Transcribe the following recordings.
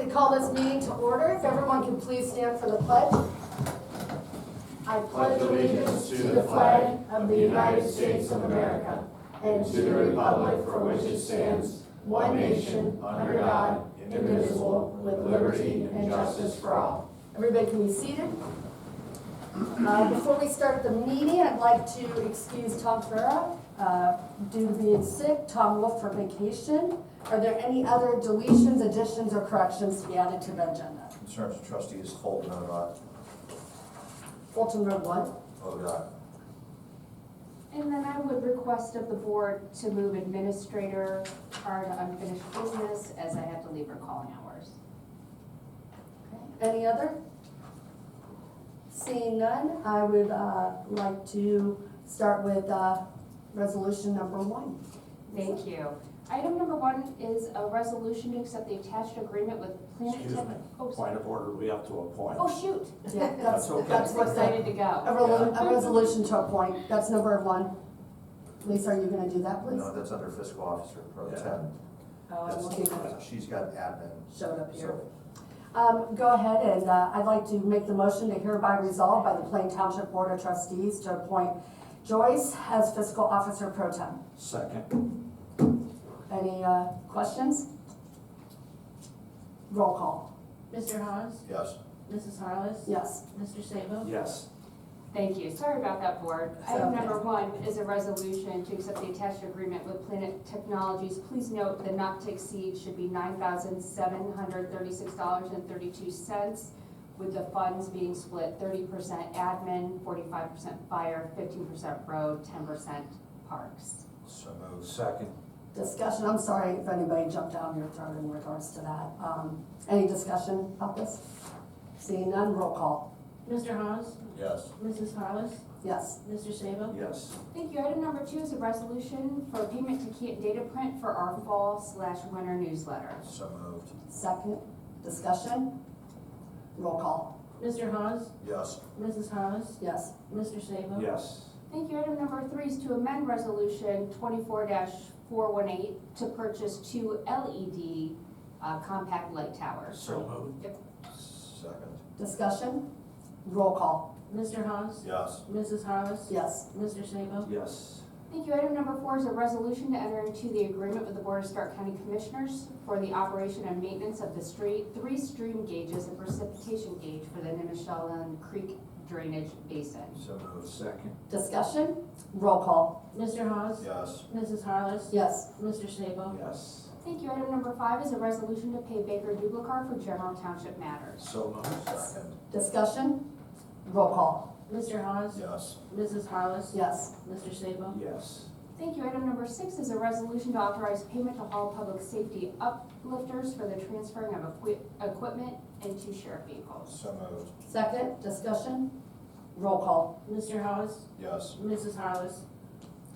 to call this meeting to order. If everyone can please stand for the pledge. I pledge allegiance to the flag of the United States of America and to the republic for which it stands, one nation, under God, indivisible, with liberty and justice for all. Everybody can be seated. Before we start the meeting, I'd like to excuse Tom Ferreira due to being sick. Tom Wolf for vacation. Are there any other deletions, additions, or corrections to be added to the agenda? Concerns of trustees Fulton, ODOT. Fulton Road 1. ODOT. And then I would request of the board to move administrator prior to unfinished business, as I have to leave her calling hours. Any other? Seeing none, I would like to start with resolution number 1. Thank you. Item number 1 is a resolution to accept the attached agreement with Planet Excuse Tech. me, Oh, point of order, we have to appoint. oh, shoot. Yeah, That's okay. that's I'm what's excited to go. a resolution to appoint. That's number 1. Lisa, are you going to do that, please? No, that's under fiscal officer pro Yeah. tem. Oh, I'm looking at it. She's got admin. Showed up here. So, Go ahead, and I'd like to make the motion to hereby resolve by the Plain Township Board of Trustees to appoint Joyce as fiscal officer pro tem. Second. Any questions? Roll call. Mr. Hawes? yes. Mrs. Harless? Yes. Mr. Sabo? Yes. Thank you. Sorry about that, board. Item okay. number 1 is a resolution to accept the attached agreement with Planet Technologies. Please note the not to exceed should be $9,736.32, with the funds being split 30% admin, 45% fire, 15% road, 10% parks. So moved. Second. Discussion, I'm sorry if anybody jumped down your throat in regards to that. Any discussion about this? Seeing none, roll call. Mr. Hawes? Yes. Mrs. Harless? Yes. Mr. Sabo? Yes. Thank you. Item number 2 is a resolution for payment to Key Data Print for our fall/winter newsletter. So moved. Second, discussion, roll call. Mr. Hawes? Yes. Mrs. Harless? Yes. Mr. Sabo? Yes. Thank you. Item number 3 is to amend resolution 24-418 to purchase 2 LED compact light towers. So moved. Second. Discussion, roll call. Mr. Hawes? Yes. Mrs. Harless? Yes. Mr. Sabo? Yes. Thank you. Item number 4 is a resolution to enter into the agreement with the Board of Stark County Commissioners for the operation and maintenance of the 3 stream gauges and precipitation gauge for the Nimishillen Creek drainage basin. So moved. Second. Discussion, roll call. Mr. Hawes? Yes. Mrs. Harless? Yes. Mr. Sabo? Yes. Thank you. Item number 5 is a resolution to pay Baker Dublicar for general township matters. So moved. Second. Discussion, roll call. Mr. Hawes? Yes. Mrs. Harless? Yes. Mr. Sabo? Yes. Thank you. Item number 6 is a resolution to authorize payment to Hall Public Safety uplifters for the transferring of equipment into sheriff vehicles. So moved. Second, discussion, roll call. Mr. Hawes? Yes. Mrs. Harless?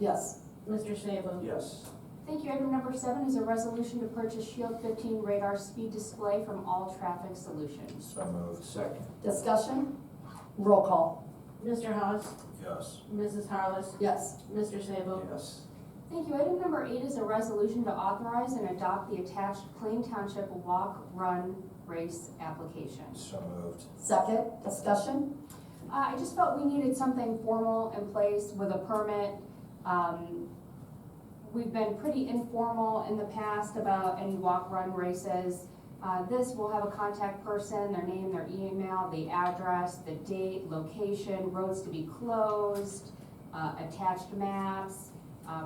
Yes. Mr. Sabo? Yes. Thank you. Item number 7 is a resolution to purchase Shield 15 radar speed display from All Traffic Solutions. So moved. Second. Discussion, roll call. Mr. Hawes? Yes. Mrs. Harless? Yes. Mr. Sabo? Yes. Thank you. Item number 8 is a resolution to authorize and adopt the attached Plain Township walk, run, race application. So moved. Second, discussion, I just felt we needed something formal in place with a permit. We've been pretty informal in the past about any walk-run races. This will have a contact person, their name, their email, the address, the date, location, roads to be closed, attached maps,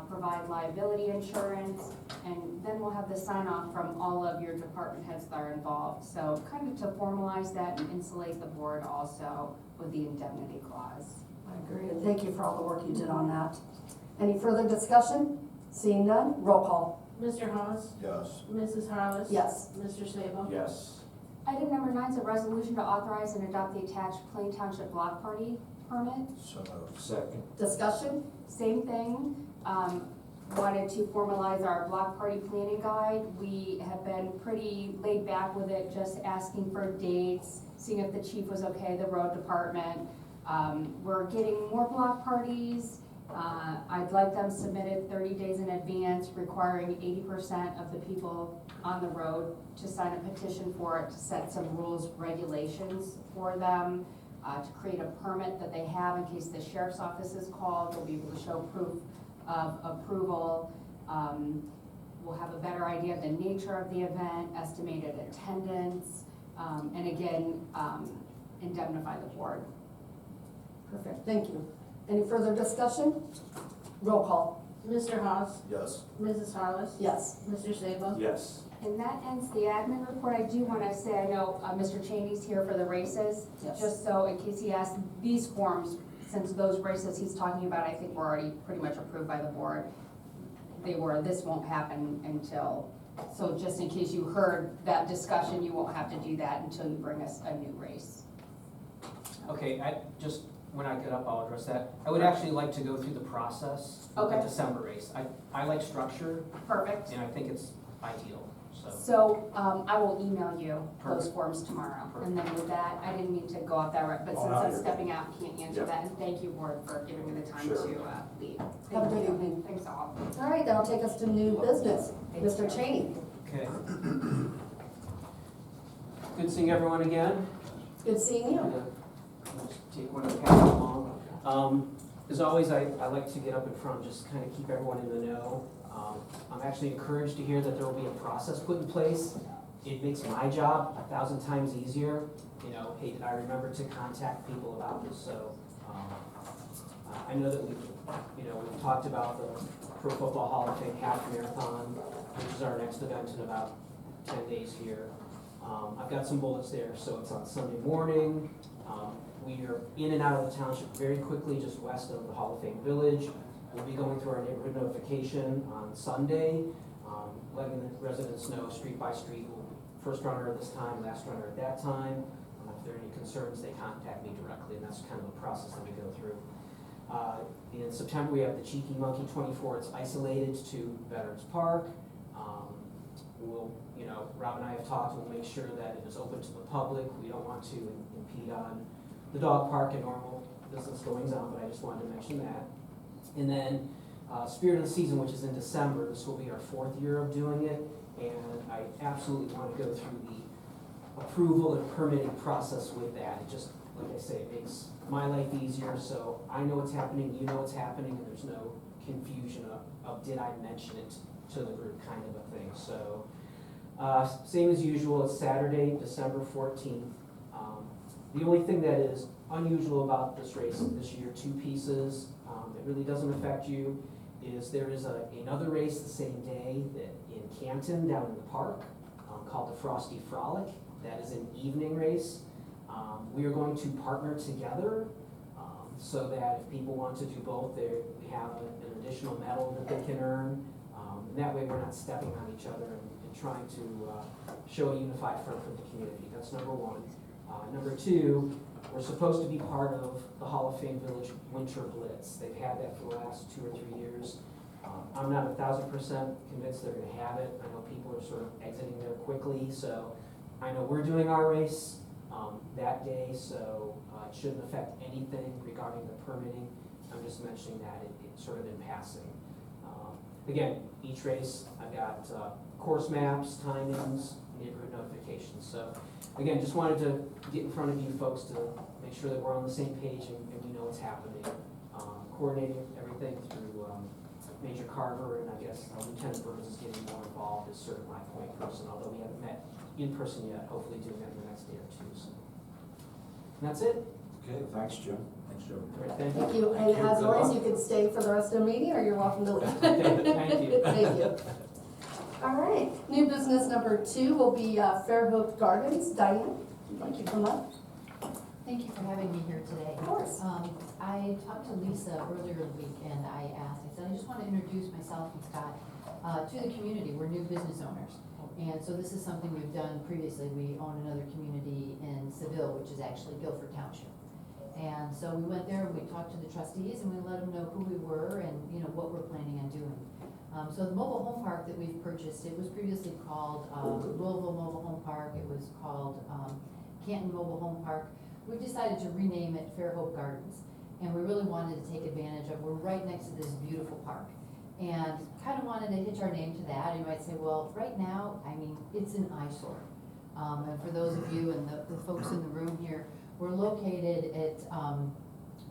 provide liability insurance, and then we'll have the sign-off from all of your department heads that are involved. So kind of to formalize that and insulate the board also with the indemnity clause. I agree, and thank you for all the work you did on that. Any further discussion? Seeing none, roll call. Mr. Hawes? Yes. Mrs. Harless? Yes. Mr. Sabo? Yes. Item number 9 is a resolution to authorize and adopt the attached Plain Township block party permit. So moved. Second. Discussion, Same thing, wanted to formalize our block party planning guide. We have been pretty laid back with it, just asking for dates, seeing if the chief was okay, the road department. We're getting more block parties I'd like them submitted 30 days in advance, requiring 80% of the people on the road to sign a petition for it, to set some rules, regulations for them, to create a permit that they have in case the sheriff's office is called. They'll be able to show proof of approval. We'll have a better idea of the nature of the event, estimated attendance, and again, indemnify the board. Perfect, thank you. Any further discussion? Roll call. Mr. Hawes? Yes. Mrs. Hollis? Yes. Mr. Sabo? Yes. And that ends the admin report. I do want to say, I know Mr. Cheney's here for the races. Yes. Just so in case he asks, these forms, since those races he's talking about, I think were already pretty much approved by the board. This won't happen until, so just in case you heard that discussion, you won't have to do that until you bring us a new race. Okay, when I get up, I'll address that. I would actually like to go through the process of the Okay. December race. I like structure, Perfect. and I think it's ideal, so. So, I will email you those Perfect. forms tomorrow. And then with that, I didn't mean to go off that route, but Oh, since no, I'm you're stepping out, can't answer Yep. that. And thank you, board, for giving me the time Sure. to lead. Have a Thank good you. evening. Thanks all. All right, that'll take us to new business. Thanks, Mr. Joe. Cheney, Okay. Good seeing everyone again. good seeing you. Just take one and pass it along. As always, I like to get up in front, just kind of keep everyone in the know. I'm actually encouraged to hear that there will be a process put in place. It makes my job 1,000 times easier. You know, hey, did I remember to contact people about this? So I know that we've talked about the Pro Football Hall of Fame half marathon, which is our next event in about 10 days here. I've got some bullets there, so it's on Sunday morning. We are in and out of the township very quickly, just west of the Hall of Fame Village. We'll be going through our neighborhood notification on Sunday, letting the residents know street by street, first runner at this time, last runner at that time. If there are any concerns, they contact me directly, and that's kind of the process that we go through. In September, we have the Cheeky Monkey 24. It's isolated to Veterans Park. Rob and I have talked, we'll make sure that it is open to the public. We don't want to impede on the dog park and normal business goings on, but I just wanted to mention that. And then Spirit of the Season, which is in December, this will be our 4th year of doing it, and I absolutely want to go through the approval and permitting process with that. It just, like I say, it makes my life easier, so I know what's happening, you know what's happening, and there's no confusion of did I mention it to the group kind of a thing. So same as usual, it's Saturday, December 14th. The only thing that is unusual about this race this year, 2 pieces, it really doesn't affect you, is there is another race the same day that in Canton down in the park called the Frosty Frolic. That is an evening race. We are going to partner together so that if people want to do both, we have an additional medal that they can earn. And that way we're not stepping on each other and trying to show a unified front for the community. That's number 1. Number 2, we're supposed to be part of the Hall of Fame Village Winter Blitz. They've had that for the last 2 or 3 years. I'm not 1,000% convinced they're going to have it. I know people are sort of exiting there quickly, so I know we're doing our race that day, so it shouldn't affect anything regarding the permitting. I'm just mentioning that it's sort of in passing. Again, each race, I've got course maps, timings, neighborhood notifications. So again, just wanted to get in front of you folks to make sure that we're on the same page and we know what's happening. Coordinating everything through Major Carver, and I guess Lieutenant Burns is getting more involved as sort of my point person, although we haven't met in person yet, hopefully doing that in the next day or 2. So. And that's it. Okay, thanks, Jim. Thanks, Jim. All right, thank you. Thank you, and Thank you. as Good always, luck. you can stay for the rest of the meeting, or you're welcome to leave. Thank you. Thank you. All right, new business number 2 will be Fairhope Gardens. Diane, would you like to come up? Thank you for having me here today. Of course. I talked to Lisa earlier in the week and I said, I just want to introduce myself and Scott to the community. We're new business owners. And so this is something we've done previously. We own another community in Seville, which is actually Guilford Township. And so we went there and we talked to the trustees and we let them know who we were and what we're planning on doing. So the mobile home park that we've purchased, it was previously called Louisville Mobile Home Park. It was called Canton Mobile Home Park. We've decided to rename it Fairhope Gardens. And we really wanted to take advantage of, we're right next to this beautiful park. And kind of wanted to hitch our name to that. You might say, well, right now, I mean, it's an eyesore. And for those of you and the folks in the room here, we're located at,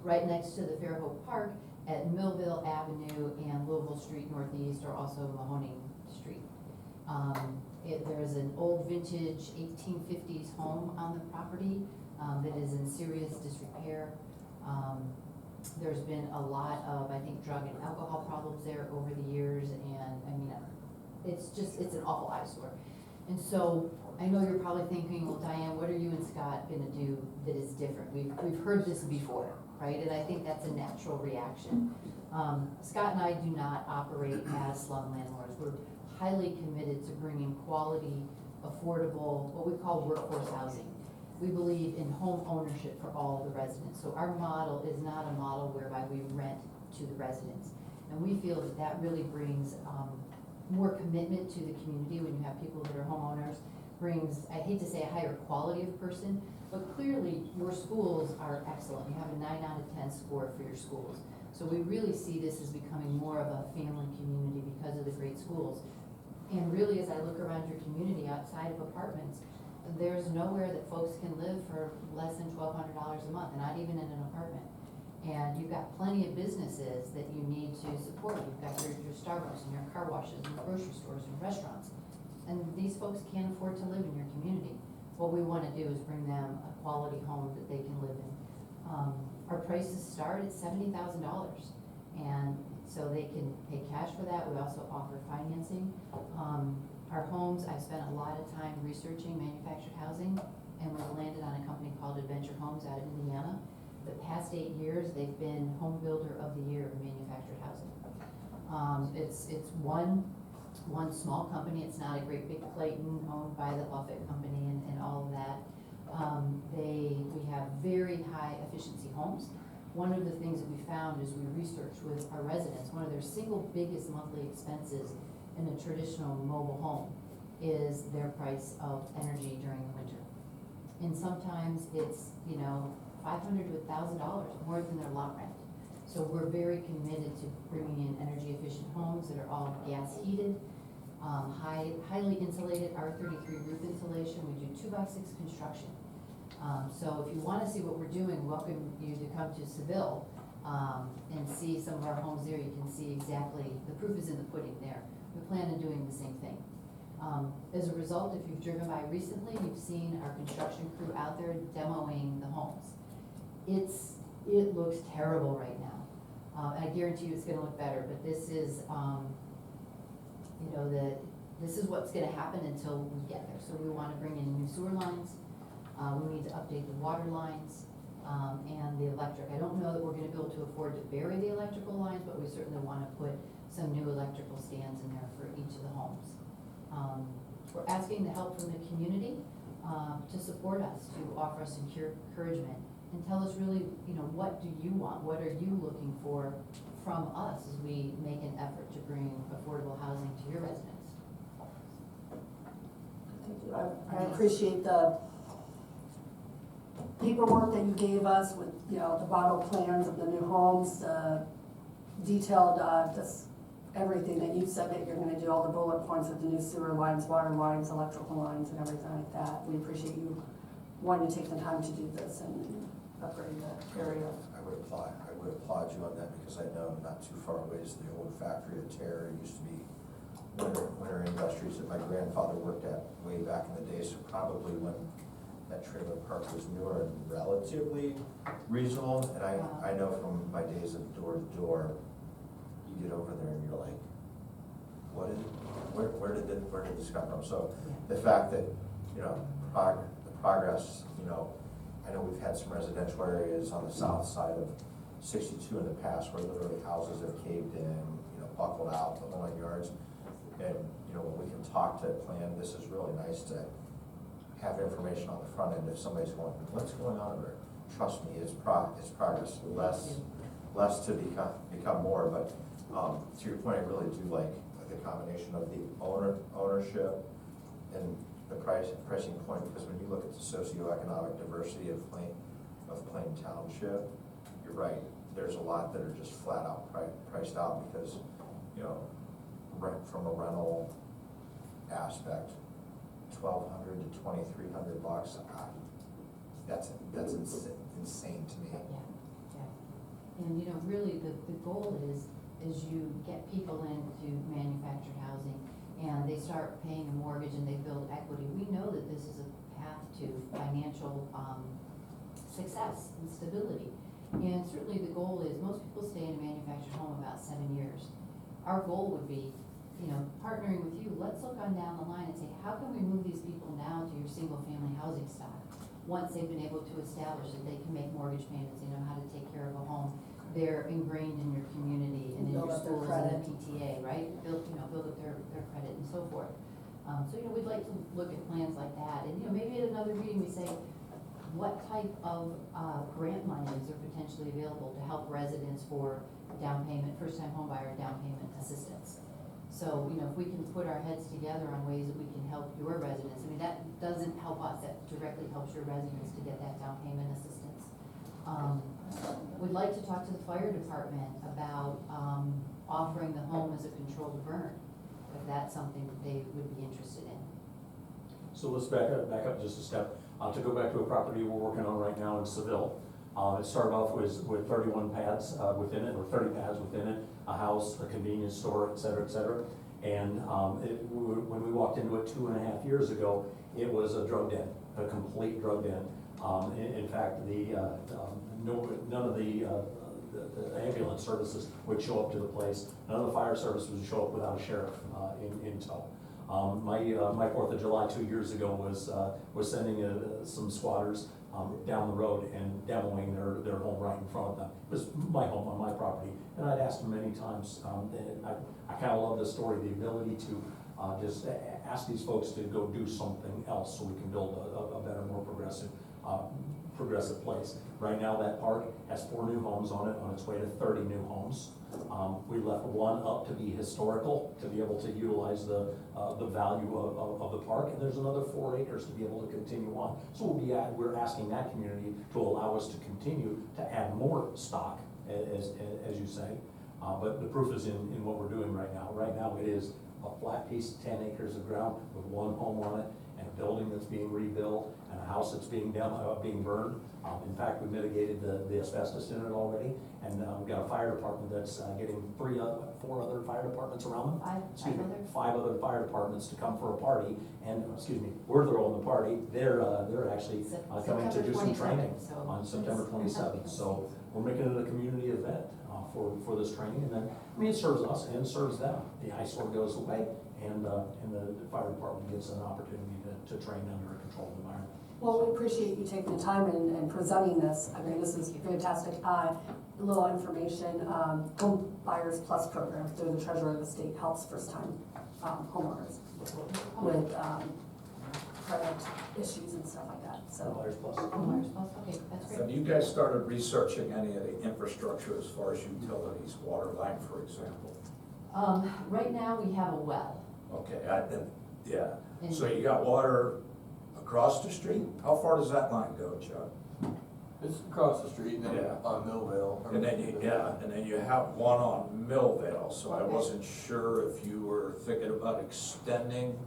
right next to the Fairhope Park at Millville Avenue and Louisville Street Northeast, or also Mahoning Street. There's an old vintage 1850s home on the property that is in serious disrepair. There's been a lot of, I think, drug and alcohol problems there over the years, and I mean, it's an awful eyesore. And so, I know you're probably thinking, well, Diane, what are you and Scott gonna do that is different? We've heard this before, right? And I think that's a natural reaction. Scott and I do not operate as slum landlords. We're highly committed to bringing quality, affordable, what we call workforce housing. We believe in home ownership for all the residents. So our model is not a model whereby we rent to the residents. And we feel that that really brings more commitment to the community when you have people that are homeowners, brings, I hate to say a higher quality of person, but clearly your schools are excellent. You have a 9 out of 10 score for your schools. So we really see this as becoming more of a family community because of the great schools. And really, as I look around your community outside of apartments, there's nowhere that folks can live for less than $1,200 a month, not even in an apartment. And you've got plenty of businesses that you need to support. You've got your Starbucks and your car washes and grocery stores and restaurants. And these folks can't afford to live in your community. What we want to do is bring them a quality home that they can live in. Our prices start at $70,000. And so they can pay cash for that. We also offer financing. Our homes, I've spent a lot of time researching manufactured housing, and we've landed on a company called Adventure Homes out of Indiana. The past 8 years, they've been Home Builder of the Year in manufactured housing. It's one small company. It's not a great big Clayton owned by the Buffett company and all of that. We have very high efficiency homes. One of the things that we found is we researched with our residents, one of their single biggest monthly expenses in a traditional mobile home is their price of energy during the winter. And sometimes it's, $500 to $1,000 more than their lot rent. So we're very committed to bringing in energy efficient homes that are all gas heated, highly insulated, R33 roof insulation. We do 2x6 construction. So if you want to see what we're doing, welcome you to come to Seville and see some of our homes there. You can see exactly, the proof is in the pudding there. We plan on doing the same thing. As a result, if you've driven by recently, you've seen our construction crew out there demoing the homes. It looks terrible right now. And I guarantee you it's gonna look better, but this is, this is what's gonna happen until we get there. So we wanna bring in new sewer lines. We need to update the water lines, and the electric. I don't know that we're gonna be able to afford to bury the electrical lines, but we certainly wanna put some new electrical stands in there for each of the homes. We're asking the help from the community to support us, to offer us encouragement, and tell us really, what do you want? What are you looking for from us as we make an effort to bring affordable housing to your residents? Thank you. I appreciate the paperwork that you gave us with, the model plans of the new homes, the detailed, just everything that you said that you're gonna do, all the bullet points of the new sewer lines, water lines, electrical lines, and everything like that. We appreciate you wanting to take the time to do this and upgrade the area. I would applaud you on that, because I know not too far away is the old factory of terror. It used to be Winter Industries that my grandfather worked at way back in the day, so probably when that trailer park was newer and relatively reasonable. And I know from my days of door to door, you get over there and you're like, where did this come from? So the fact that, the progress, I know we've had some residential areas on the south side of 62 in the past where literally houses have caved in, buckled out, the whole 9 yards. And, when we can talk to plan, this is really nice to have information on the front end. If somebody's going, what's going on over there? Trust me, it's progress. Less to become more, but to your point, I really do like the combination of the ownership and the pricing point, because when you look at the socioeconomic diversity of Plain Township, you're right. there's a lot that are just flat out priced out because, you know, from a rental aspect, $1,200 to $2,300, that's insane to me. Yeah. And, you know, really, the goal is you get people into manufactured housing and they start paying a mortgage and they build equity. We know that this is a path to financial, success and stability. And certainly the goal is, most people stay in a manufactured home about 7 years. Our goal would be, you know, partnering with you, let's look on down the line and say, how can we move these people now to your single-family housing stock? Once they've been able to establish that they can make mortgage payments, they know how to take care of a home, they're ingrained in your community and in Build your up their schools and the credit. PTA, right? Build up their credit and so forth. So, you know, we'd like to look at plans like that, and, you know, maybe at another meeting, we say, what type of, grant monies are potentially available to help residents for down payment, first-time homebuyer down payment assistance? So, you know, if we can put our heads together on ways that we can help your residents, I mean, that doesn't help us, that directly helps your residents to get that down payment assistance. We'd like to talk to the fire department about, offering the home as a controlled burn, if that's something that they would be interested in. So let's back up just a step. To go back to a property we're working on right now in Seville. It started off with 31 pads within it, or 30 pads within it, a house, a convenience store, et cetera, and when we walked into it 2.5 years ago, it was a drug den, a complete drug den. In fact, none of the ambulance services would show up to the place. None of the fire services would show up without a sheriff in tow. My 4th of July 2 years ago was sending some squatters down the road and demoing their home right in front of them. It was my home on my property, and I'd asked them many times. And I kind of love this story, the ability to just ask these folks to go do something else so we can build a better, more progressive place. Right now, that park has 4 new homes on it, on its way to 30 new homes. We left one up to be historical, to be able to utilize the value of the park, and there's another 4 acres to be able to continue on. So we're asking that community to allow us to continue to add more stock, as you say. But the proof is in what we're doing right now. Right now, it is a flat piece, 10 acres of ground with 1 home on it, and a building that's being rebuilt, and a house that's being burned. In fact, we mitigated the asbestos in it already, and we've got a fire department that's getting 4 other fire departments around them. Five other fire departments to come for a party, and, we're throwing the party. They're actually coming to do some training on September 27th. So we're making it a community event for this training, and then, it serves us and serves them. The eyesore goes away, and the fire department gets an opportunity to train under a controlled environment. Well, we appreciate you taking the time and presenting this. I mean, this is fantastic. A little information, Home Buyers Plus program through the Treasurer of the State helps first-time homeowners with credit issues and stuff like that, so. Buyers Plus. Okay, that's great. Have you guys started researching any of the infrastructure as far as utilities, water line, for example? Right now, we have a well. Okay, yeah, so you got water across the street? How far does that line go, Chuck? It's across the street, and then Yeah. on Millvale. And then you have one on Millvale, so I Okay. wasn't sure if you were thinking about extending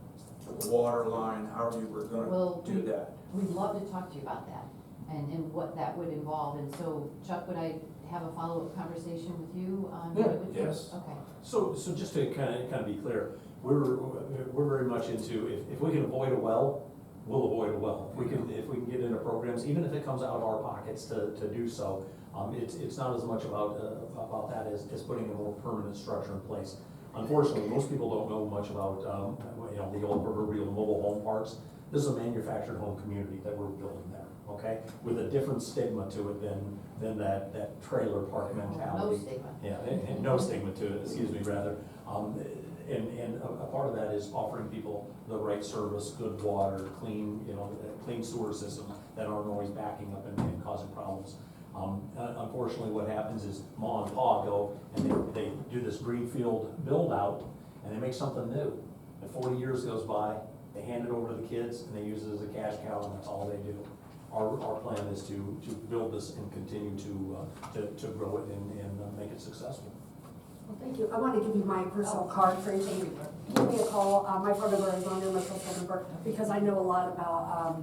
the water line, how you were Well, gonna do that. We'd love to talk to you about that and what that would involve. And so, Chuck, would I have a follow-up conversation with you on? Yeah. what it would take? Yes. Okay. So just to kind of be clear, we're very much into, if we can avoid a well, we'll avoid a well. If we can get into programs, even if it comes out of our pockets to do so, it's not as much about that as putting a more permanent structure in place. Unfortunately, most people don't know much about, the old proverbial mobile home parks. This is a manufactured home community that we're building there, okay? With a different stigma to it than that trailer park mentality. No stigma. Yeah, and no stigma to it, excuse me, rather. And a part of that is offering people the right service, good water, clean sewer system that aren't always backing up and causing problems. Unfortunately, what happens is Ma and Pa go and they do this greenfield build out and they make something new. And 40 years goes by, they hand it over to the kids and they use it as a cash cow and that's all they do. our plan is to build this and continue to grow it and make it successful. Well, thank you. I want to give you my personal card for anything. Give me a call. My phone number is on there, my phone number, because I know a lot about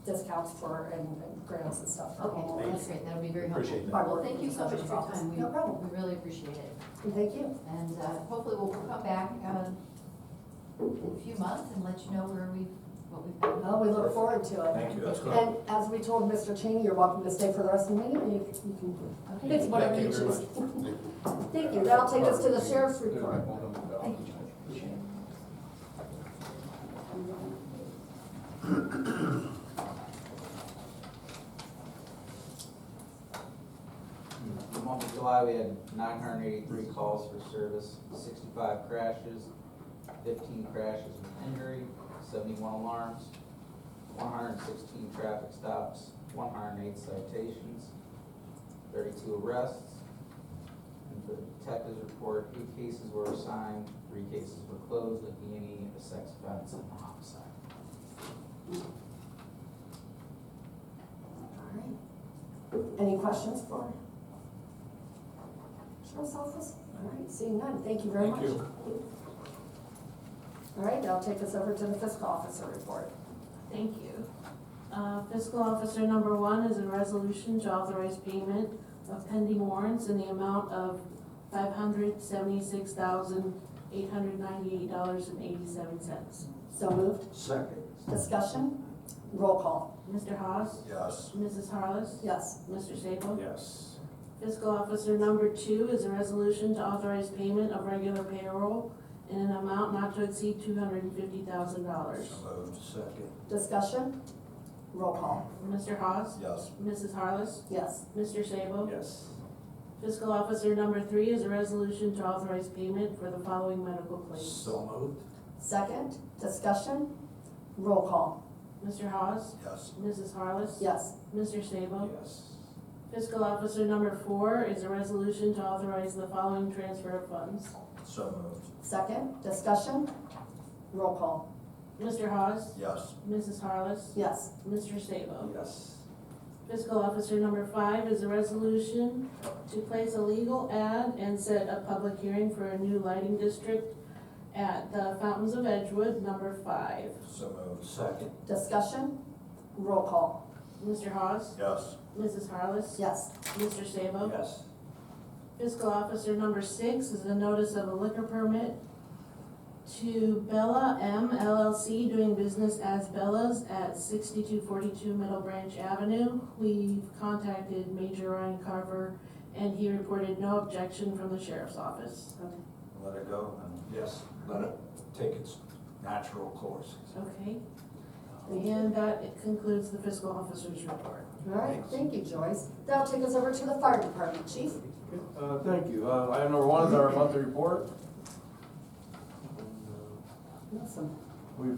discounts for and grants and stuff. for Okay, homeowners. that's great, that'll be very helpful. Appreciate that. By Well, working thank you with so much for Treasurer's your office. time, No problem. we really appreciate it. And thank you. And hopefully we'll come back in a few months and let you know what we've done. Well, we look forward to it. Thank you, that's good. And as we told Mr. Cheney, you're welcome to stay for the rest of the meeting. You can Okay. fix whatever you Thank you very choose. Thank you. That'll take us to the sheriff's report. Thank you, George, appreciate it. The month of July, we had 983 calls for service, 65 crashes, 15 crashes with injury, 71 alarms, 116 traffic stops, 108 citations, 32 arrests. And for the detective's report, 8 cases were assigned, 3 cases were closed, looking any a sex offense and a homicide. All right. Any questions for Sheriff's Office? All right, seeing none. Thank you very much. Thank you. All right, that'll take us over to the fiscal officer report. Thank you. Fiscal officer number 1 is a resolution to authorize payment of pending warrants in the amount of $576,898.87. So moved. Second. Discussion? Roll call. Mr. Hawes? Yes. Mrs. Harless? Yes. Mr. Sable? Yes. Fiscal officer number 2 is a resolution to authorize payment of regular payroll in an amount not to exceed $250,000. So moved. Second. Discussion? Roll call. Mr. Hawes? Yes. Mrs. Harless? Yes. Mr. Sable? Yes. Fiscal officer number 3 is a resolution to authorize payment for the following medical claims. So moved. Second. Discussion? Roll call. Mr. Hawes? Yes. Mrs. Harless? Yes. Mr. Sable? Yes. Fiscal officer number 4 is a resolution to authorize the following transfer of funds. So moved. Second. Discussion? Roll call. Mr. Hawes? Yes. Mrs. Harless? Yes. Mr. Sable? Yes. Fiscal officer number 5 is a resolution to place a legal ad and set a public hearing for a new lighting district at the Fountains of Edgewood, number 5. So moved. Second. Discussion? Roll call. Mr. Hawes? Yes. Mrs. Harless? Yes. Mr. Sabo? Yes. Fiscal officer number 6 is a notice of a liquor permit to Bella M LLC doing business as Bella's at 6242 Middle Branch Avenue. We've contacted Major Ryan Carver and he reported no objection from the sheriff's office. Let it go and. Yes. Let it take its natural course. Okay. And that concludes the fiscal officer's report. All right, thank you, Joyce. That'll take us over to the fire department, chief. Thank you. Item number 1 is our monthly report. Awesome. We've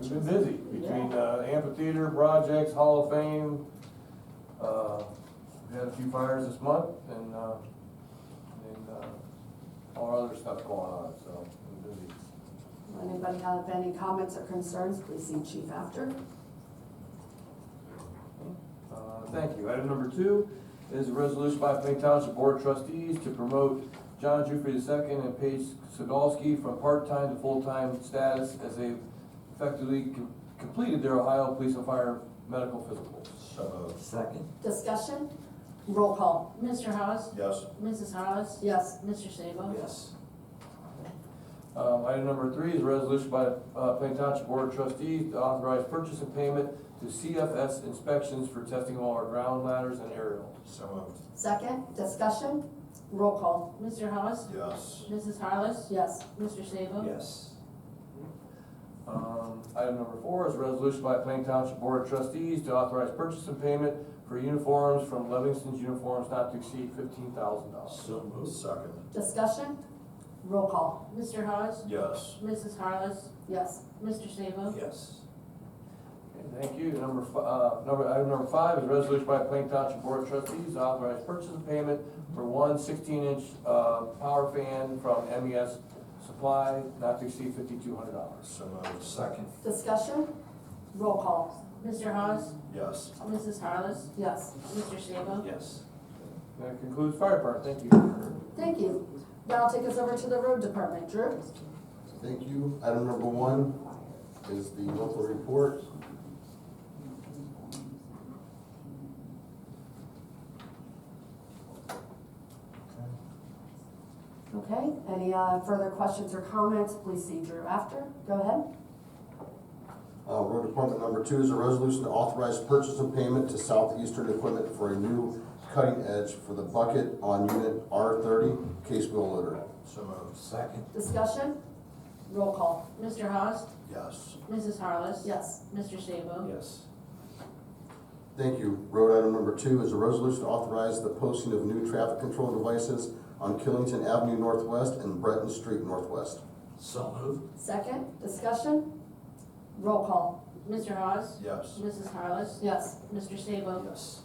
been busy between amphitheater projects, Hall of Fame. We had a few fires this month and all our other stuff going on, so we're busy. Anybody have any comments or concerns, please see chief after. Thank you. Item number 2 is a resolution by Plain Township Board of Trustees to promote John Jufrey II and Paige Sadolski from part-time to full-time status as they effectively completed their Ohio Police and Fire medical physicals. So moved. Second. Discussion? Roll call. Mr. Hawes? Yes. Mrs. Harless? Yes. Mr. Sabo? Yes. Item number 3 is a resolution by Plain Township Board of Trustees to authorize purchase and payment to CFS Inspections for testing all our ground ladders and aerials. So moved. Second. Discussion? Roll call. Mr. Hawes? Yes. Mrs. Harless? Yes. Mr. Sabo? Yes. Item number 4 is a resolution by Plain Township Board of Trustees to authorize purchase and payment for uniforms from Livingston's Uniforms not to exceed $15,000. So moved. Second. Discussion? Roll call. Mr. Hawes? Yes. Mrs. Harless? Yes. Mr. Sabo? Yes. Okay, thank you. Item number 5 is a resolution by Plain Township Board of Trustees to authorize purchase and payment for one 16-inch power fan from MES Supply not to exceed $5,200. So moved. Second. Discussion? Roll call. Mr. Hawes? Yes. Mrs. Harless? Yes. Mr. Sabo? Yes. That concludes fire department, thank you. Thank you. Now I'll take us over to the road department. Drew? Thank you. Item number 1 is the local report. Okay, any further questions or comments? Please see Drew after. Go ahead. Road department number 2 is a resolution to authorize purchase and payment to Southeastern Equipment for a new cutting edge for the bucket on unit R30 case wheel loader. So moved. Second. Discussion? Roll call. Mr. Hawes? Yes. Mrs. Harless? Yes. Mr. Sabo? Yes. Thank you. Road item number 2 is a resolution to authorize the posting of new traffic control devices on Killington Avenue Northwest and Breton Street Northwest. So moved. Second, discussion? Roll call. Mr. Hawes? Yes. Mrs. Harless? Yes. Mr. Sabo? Yes.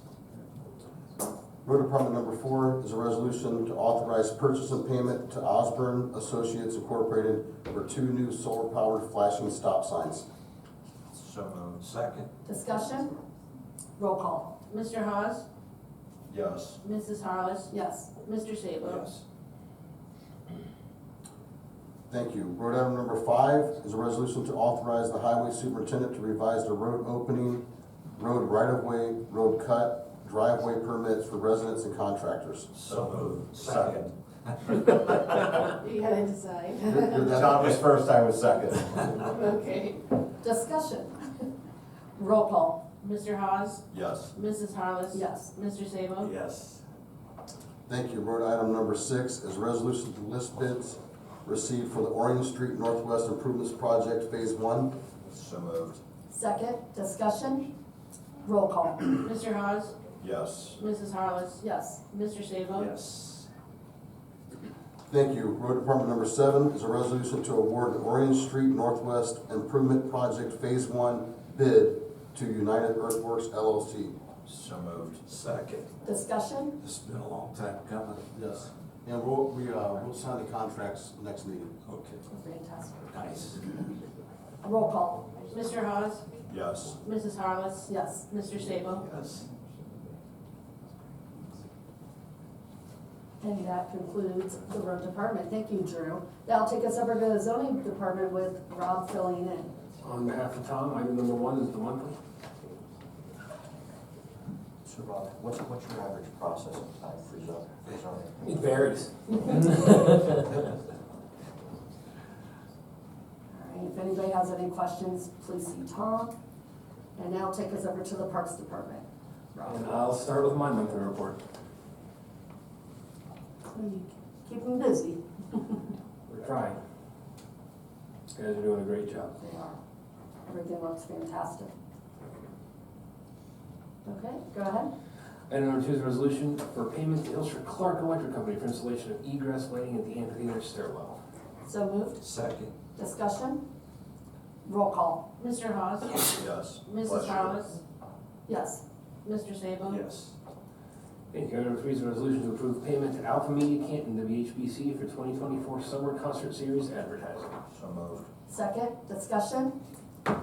Road department number 4 is a resolution to authorize purchase and payment to Osborne Associates Incorporated for 2 new solar-powered flashing stop signs. So moved. Second. Discussion? Roll call. Mr. Hawes? Yes. Mrs. Harless? Yes. Mr. Sabo? Yes. Thank you. Road item number 5 is a resolution to authorize the highway superintendent to revise the road opening, road right-of-way, road cut, driveway permits for residents and contractors. So moved. Second. You gotta decide. John was first, I was second. Okay. Discussion? Roll call. Mr. Hawes? Yes. Mrs. Harless? Yes. Mr. Sabo? Yes. Thank you. Road item number 6 is a resolution to list bids received for the Orion Street Northwest Improvements Project Phase 1. So moved. Second, discussion? Roll call. Mr. Hawes? Yes. Mrs. Harless? Yes. Mr. Sabo? Yes. Thank you. Road department number 7 is a resolution to award the Orion Street Northwest Improvement Project Phase 1 bid to United Earthworks LLC. So moved. Second. Discussion? This has been a long time coming. Yes. And we'll sign the contracts next meeting. Okay. Fantastic. Nice. Roll call. Mr. Hawes? Yes. Mrs. Harless? Yes. Mr. Sabo? Yes. And that concludes the road department. Thank you, Drew. That'll take us over to the zoning department with Rob filling in. On behalf of Tom, item number 1 is the monthly. So Rob, what's your average processing time for zoning? It varies. All right, if anybody has any questions, please see Tom. And now take us over to the Parks Department. And I'll start with my monthly report. Keep them busy. We're trying. You guys are doing a great job. They are. Everything looks fantastic. Okay, go ahead. Item number 2 is a resolution for payment to Ilford Clark Electric Company for installation of egress lighting at the amphitheater stairwell. So moved. Second. Discussion? Roll call. Mr. Hawes? Yes. Mrs. Bless you. Harless? Yes. Mr. Sabo? Yes. Thank you. Item number 3 is a resolution to approve payment to Alpha Media Canton WHBC for 2024 Summer Concert Series advertising. So moved. Second, discussion?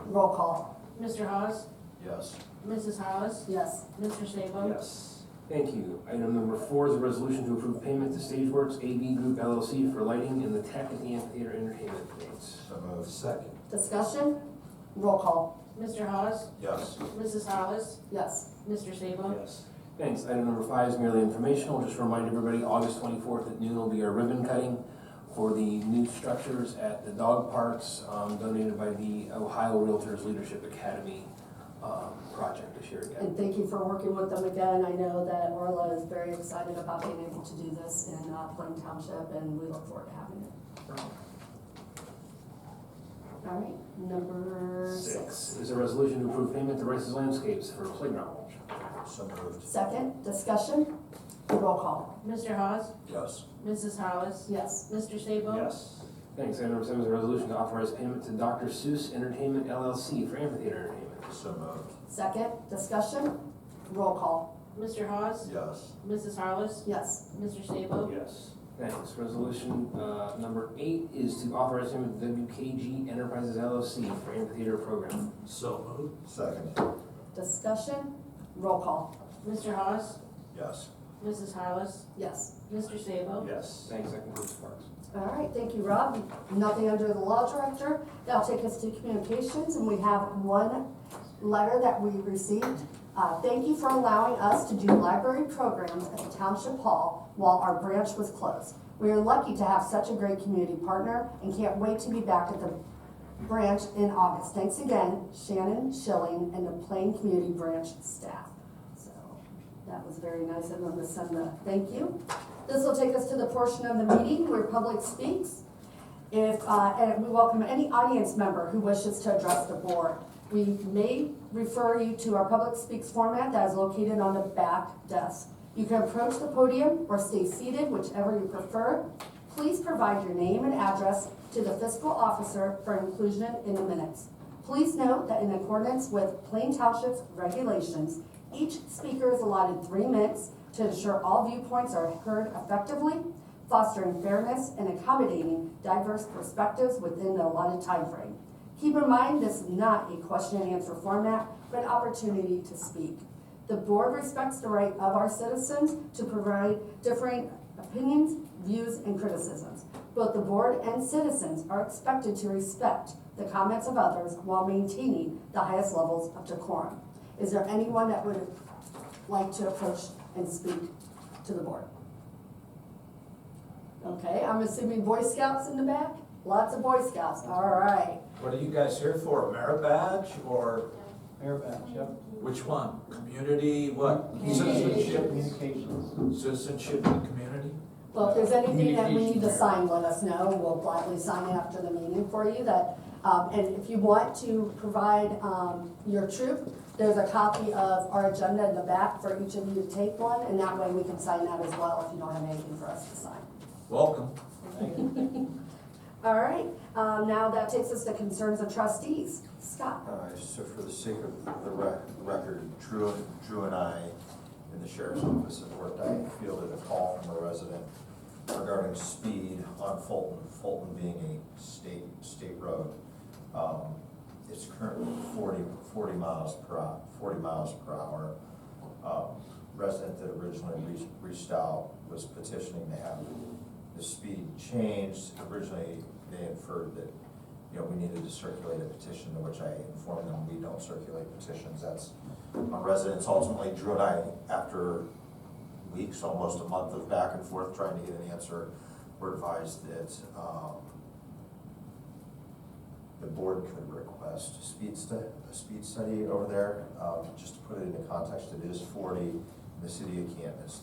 Roll call. Mr. Hawes? Yes. Mrs. Harless? Yes. Mr. Sabo? Yes. Thank you. Item number 4 is a resolution to approve payment to Stageworks AV Group LLC for lighting in the tech at the amphitheater entertainment dates. So moved. Second. Discussion? Roll call. Mr. Hawes? Yes. Mrs. Harless? Yes. Mr. Sabo? Yes. Thanks. Item number 5 is merely informational. Just to remind everybody, August 24th at noon will be our ribbon cutting for the new structures at the dog parks, donated by the Ohio Realtors Leadership Academy project this year again. And thank you for working with them again. I know that Orla is very excited about being able to do this in Plain Township, and we look forward to having it. All right, number 6. Is a resolution to approve payment to Rice's Landscapes for playground mulch. So moved. Second, discussion? Roll call. Mr. Hawes? Yes. Mrs. Harless? Yes. Mr. Sabo? Yes. Thanks. Item number 7 is a resolution to authorize payment to Dr. Seuss Entertainment LLC for amphitheater entertainment. So moved. Second, discussion? Roll call. Mr. Hawes? Yes. Mrs. Harless? Yes. Mr. Sabo? Yes. Thanks. Resolution number 8 is to authorize payment to WKG Enterprises LLC for amphitheater program. So moved. Second. Discussion, roll call. Mr. Hawes? Yes. Mrs. Hollis? Yes. Mr. Sabo? Yes. Thanks, that concludes Parks. All right, thank you, Rob. Nothing under the law director. That'll take us to communications, and we have one letter that we received. Thank you for allowing us to do library programs at the Township Hall while our branch was closed. We are lucky to have such a great community partner and can't wait to be back at the branch in August. Thanks again, Shannon Schilling and the Plain Community Branch staff. So that was very nice of them to send the thank you. This will take us to the portion of the meeting where public speaks. And we welcome any audience member who wishes to address the board. We may refer you to our public speaks format that is located on the back desk. You can approach the podium or stay seated, whichever you prefer. Please provide your name and address to the fiscal officer for inclusion in the minutes. Please note that in accordance with Plain Township's regulations, each speaker is allotted 3 minutes to ensure all viewpoints are heard effectively, fostering fairness and accommodating diverse perspectives within the allotted time frame. Keep in mind, this is not a question and answer format, but an opportunity to speak. The board respects the right of our citizens to provide differing opinions, views, and criticisms. Both the board and citizens are expected to respect the comments of others while maintaining the highest levels of decorum. Is there anyone that would like to approach and speak to the board? Okay, I'm assuming Boy Scouts in the back? Lots of Boy Scouts, all right. What are you guys here for, a merit badge or Mayor Bench, yep. which one? Community, what? Communication. Citizenship? Citizenship and community? Well, if there's anything that we need to sign, let us know. We'll gladly sign it after the meeting for you. And if you want to provide your troop, there's a copy of our agenda in the back for each of you to take one, and that way we can sign that as well if you don't have anything for us to sign. Welcome. All right, now that takes us to concerns of trustees. Scott? So for the sake of the record, Drew and I, in the sheriff's office, have worked, I fielded a call from a resident regarding speed on Fulton being a state road. It's currently 40 miles per hour. Resident that originally reached out was petitioning to have the speed changed. Originally, they inferred that, we needed to circulate a petition, to which I informed them we don't circulate petitions. That's on residents. Ultimately, Drew and I, after weeks, almost a month of back and forth trying to get an answer, were advised that the board could request a speed study over there. Just to put it into context, it is 40. In the city of Canton, it's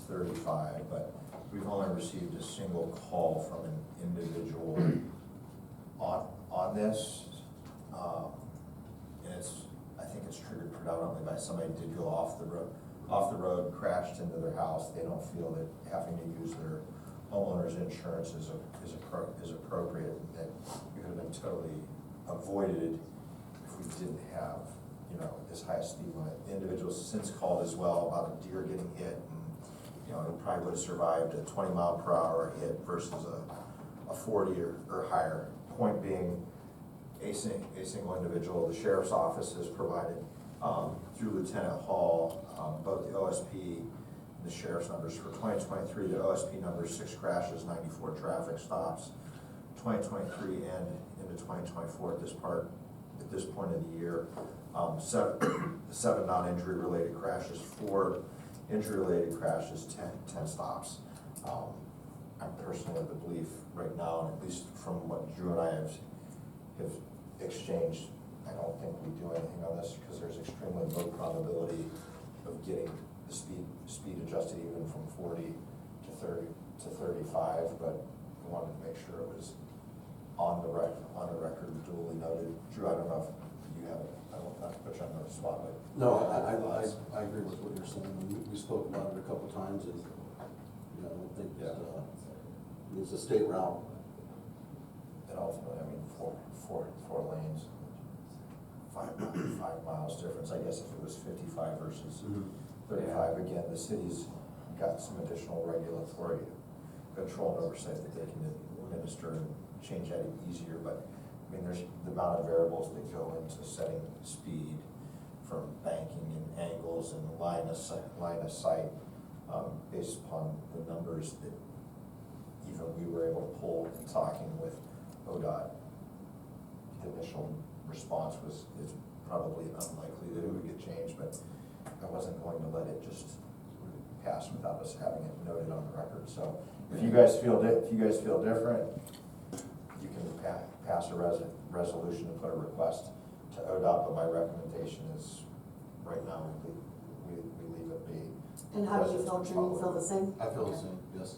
35, but we've only received a single call from an individual on this. And I think it's triggered predominantly by somebody did go off the road, crashed into their house. They don't feel that having to use their homeowner's insurance is appropriate, that it could have been totally avoided if we didn't have, this high speed limit. The individual has since called as well about a deer getting hit, and, it probably would have survived a 20-mile-per-hour hit versus a 40 or higher. Point being, a single individual, the sheriff's office has provided, through Lieutenant Hall, both the OSP and the sheriff's numbers for 2023. The OSP numbers 6 crashes, 94 traffic stops. 2023 and into 2024 at this point of the year, 7 non-injury related crashes, 4 injury related crashes, 10 stops. I'm personally of the belief right now, and at least from what Drew and I have exchanged, I don't think we do anything on this because there's extremely low probability of getting the speed adjusted even from 40 to 30 to 35, but we wanted to make sure it was on the record, duly noted. Drew, I don't know if you have it. I don't have to put you on the spot, but. No, I agree with what you're saying. We spoke about it a couple times, and, I don't think that, it's a state route. And ultimately, four lanes, 5 miles difference. I guess if it was 55 versus 35, again, the city's got some additional regulatory control and oversight that they can administer and change that easier. But there's the amount of variables that go into setting speed from banking and angles and line of sight, based upon the numbers that even we were able to pull in talking with ODOT. The initial response was, it's probably unlikely that it would get changed, but I wasn't going to let it just pass without us having it noted on the record. So if you guys feel different, you can pass a resolution and put a request to ODOT, but my recommendation is, right now, we leave it be. And how do you feel, Jim? You feel the same? I feel the same, yes.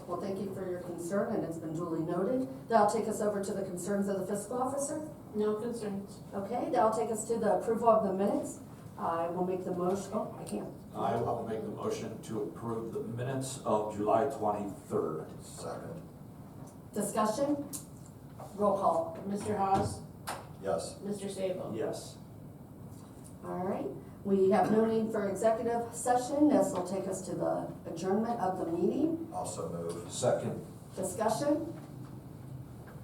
Well, thank you for your concern, and it's been duly noted. That'll take us over to the concerns of the fiscal officer. No concerns. Okay, that'll take us to the approval of the minutes. I will make the motion, oh, I can't. I will make the motion to approve the minutes of July 23rd. Second. Discussion? Roll call. Mr. Hawes? Yes. Mr. Sable? Yes. All right, we have no need for executive session. This will take us to the adjournment of the meeting. Also move. Second. Discussion?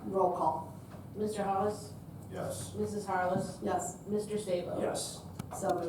Roll call. Mr. Hawes? Yes. Mrs. Harless? Yes, Mr. Sable? Yes. so moved.